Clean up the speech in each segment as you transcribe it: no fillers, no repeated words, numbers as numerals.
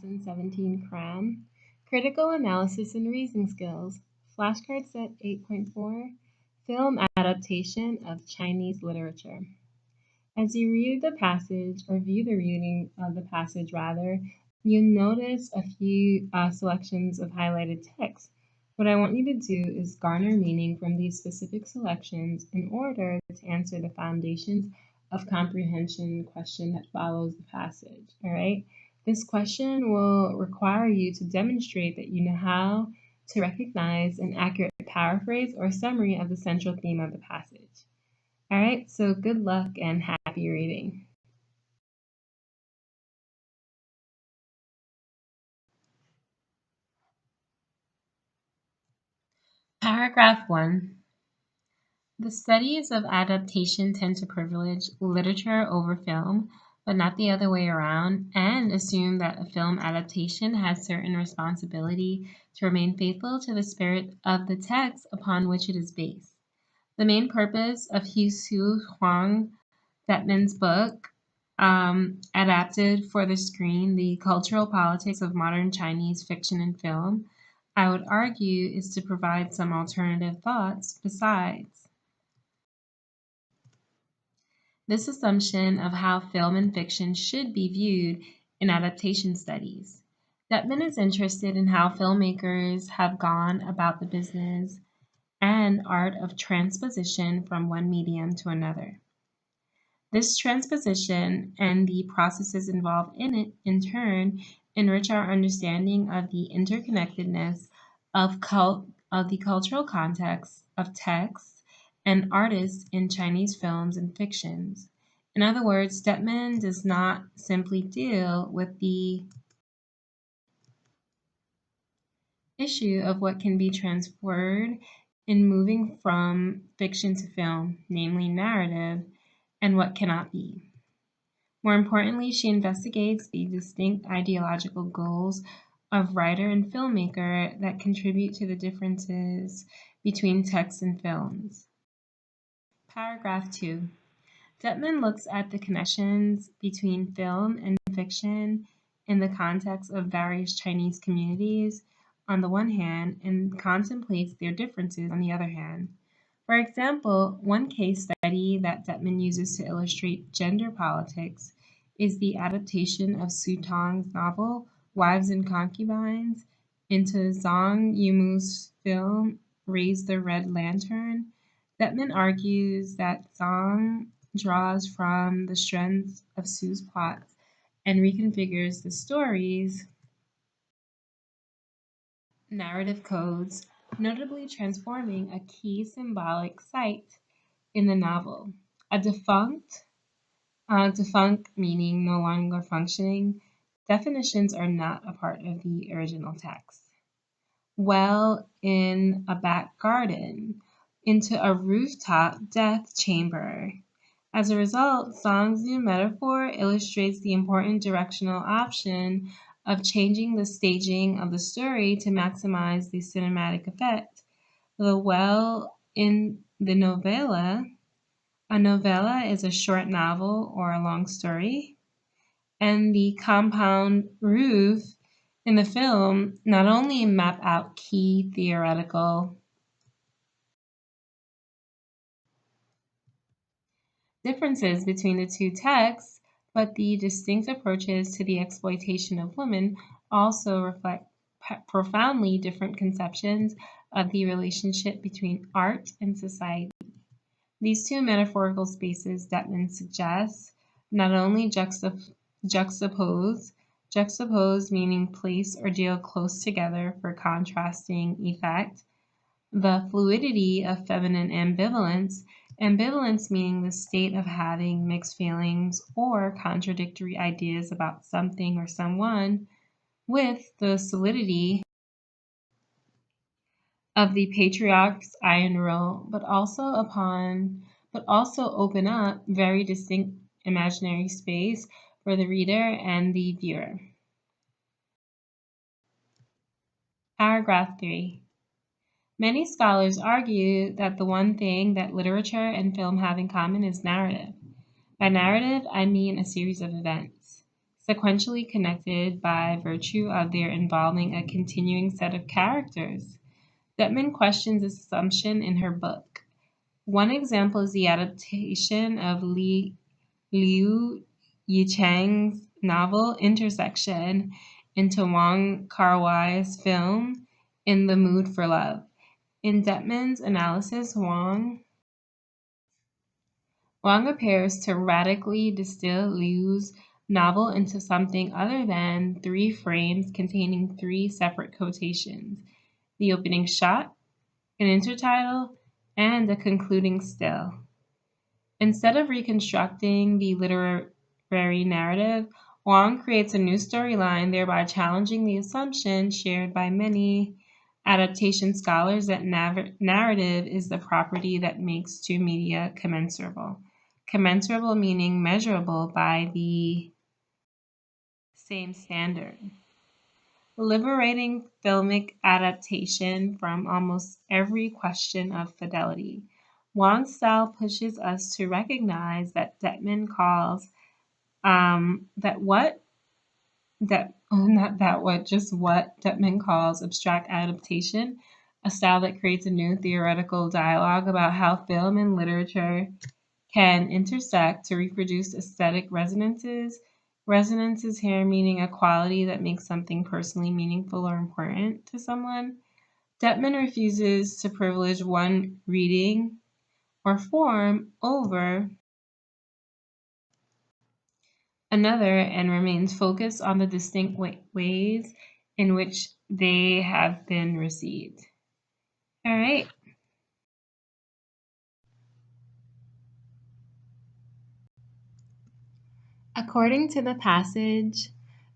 2017 Cram, Critical Analysis and Reasoning Skills, Flashcard Set 8.4, Film Adaptation of Chinese Literature. As you read the passage, or view the reading of the passage rather, you'll notice a few selections of highlighted text. What I want you to do is garner meaning from these specific selections in order to answer the foundations of comprehension question that follows the passage, all right? This question will require you to demonstrate that you know how to recognize an accurate paraphrase or summary of the central theme of the passage. All right, so good luck and happy reading. Paragraph 1. The studies of adaptation tend to privilege literature over film, but not the other way around, and assume that a film adaptation has certain responsibility to remain faithful to the spirit of the text upon which it is based. The main purpose of Hsu Huang Detman's book, adapted for the screen, The Cultural Politics of Modern Chinese Fiction and Film, I would argue, is to provide some alternative thoughts besides. This assumption of how film and fiction should be viewed in adaptation studies. Detman is interested in how filmmakers have gone about the business and art of transposition from one medium to another. This transposition and the processes involved in it, in turn, enrich our understanding of the interconnectedness of the cultural context of texts and artists in Chinese films and fictions. In other words, Detman does not simply deal with the issue of what can be transferred in moving from fiction to film, namely narrative, and what cannot be. More importantly, she investigates the distinct ideological goals of writer and filmmaker that contribute to the differences between text and films. Paragraph 2. Detman looks at the connections between film and fiction in the context of various Chinese communities on the one hand and contemplates their differences on the other hand. For example, one case study that Detman uses to illustrate gender politics is the adaptation of Su Tong's novel Wives and Concubines into Zhang Yimou's film Raise the Red Lantern. Detman argues that Zhang draws from the strengths of Su's plots and reconfigures the story's narrative codes, notably transforming a key symbolic site in the novel. A defunct meaning no longer functioning, definitions are not a part of the original text. Well in a back garden, into a rooftop death chamber. As a result, Song's new metaphor illustrates the important directional option of changing the staging of the story to maximize the cinematic effect. The well in the novella, a novella is a short novel or a long story, and the compound roof in the film not only map out key theoretical differences between the two texts, but the distinct approaches to the exploitation of women also reflect profoundly different conceptions of the relationship between art and society. These two metaphorical spaces, Detman suggests, not only juxtapose meaning place or deal close together for contrasting effect, the fluidity of feminine ambivalence, ambivalence meaning the state of having mixed feelings or contradictory ideas about something or someone, with the solidity of the patriarch's iron rule, but also open up very distinct imaginary space for the reader and the viewer. Paragraph 3. Many scholars argue that the one thing that literature and film have in common is narrative. By narrative, I mean a series of events. sequentially connected by virtue of their involving a continuing set of characters. Detman questions this assumption in her book. One example is the adaptation of Liu Yichang's novel Intersection into Wong Kar-wai's film In the Mood for Love. In Detman's analysis, Wong appears to radically distill Liu's novel into something other than three frames containing three separate quotations: the opening shot, an intertitle, and a concluding still. Instead of reconstructing the literary narrative, Wong creates a new storyline, thereby challenging the assumption shared by many adaptation scholars that narrative is the property that makes two media commensurable. Commensurable meaning measurable by the same standard. Liberating filmic adaptation from almost every question of fidelity. Wong's style pushes us to recognize that Detman calls what Detman calls abstract adaptation, a style that creates a new theoretical dialogue about how film and literature can intersect to reproduce aesthetic resonances. Resonances here meaning a quality that makes something personally meaningful or important to someone. Detman refuses to privilege one reading or form over another and remains focused on the distinct ways in which they have been received. All right. According to the passage,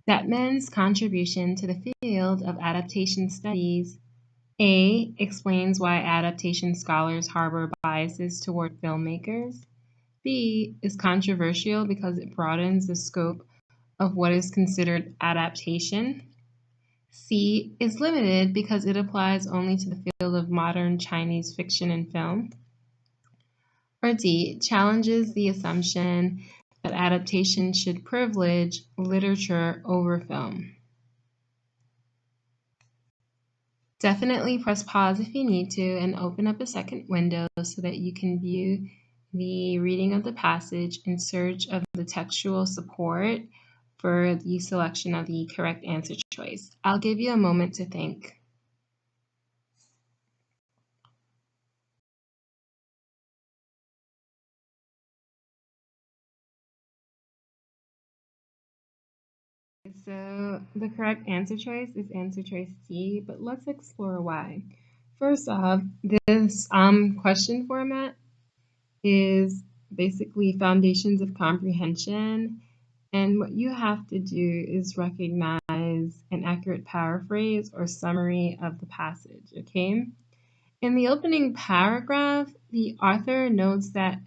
Detman's contribution to the field of adaptation studies A. explains why adaptation scholars harbor biases toward filmmakers. B. is controversial because it broadens the scope of what is considered adaptation. C. is limited because it applies only to the field of modern Chinese fiction and film. Or D. challenges the assumption that adaptation should privilege literature over film. Definitely press pause if you need to and open up a second window so that you can view the reading of the passage in search of the textual support for the selection of the correct answer choice. I'll give you a moment to think. So the correct answer choice is answer choice C, but let's explore why. First off, this question format is basically foundations of comprehension, and what you have to do is recognize an accurate paraphrase or summary of the passage, okay? In the opening paragraph, the author notes that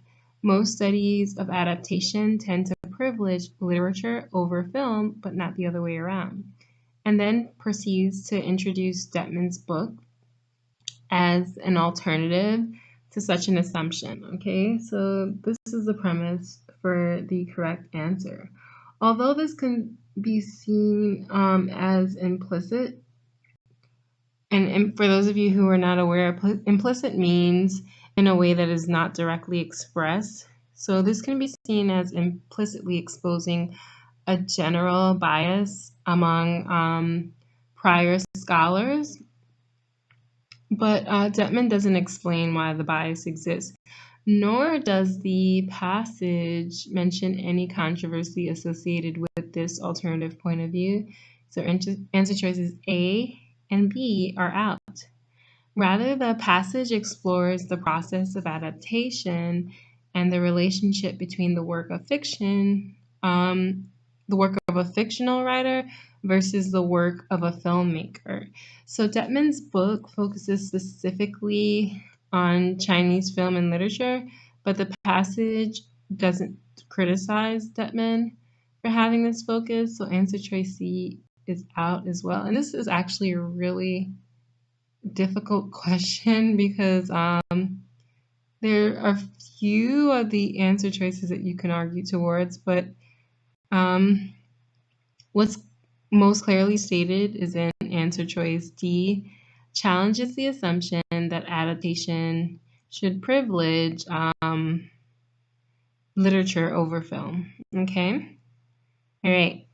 most studies of adaptation tend to privilege literature over film, but not the other way around, and then proceeds to introduce Detman's book as an alternative to such an assumption. Okay, so this is the premise for the correct answer. Although this can be seen as implicit, and for those of you who are not aware, implicit means in a way that is not directly expressed. So this can be seen as implicitly exposing a general bias among prior scholars. But Detman doesn't explain why the bias exists, nor does the passage mention any controversy associated with this alternative point of view. So answer choices A and B are out. Rather, the passage explores the process of adaptation and the relationship between the work of fiction, the work of a fictional writer versus the work of a filmmaker. So Detman's book focuses specifically on Chinese film and literature, but the passage doesn't criticize Detman for having this focus. So answer choice C is out as well. And this is actually a really difficult question because there are few of the answer choices that you can argue towards, but What's most clearly stated is in answer choice D, challenges the assumption that adaptation should privilege literature over film. Okay? All right.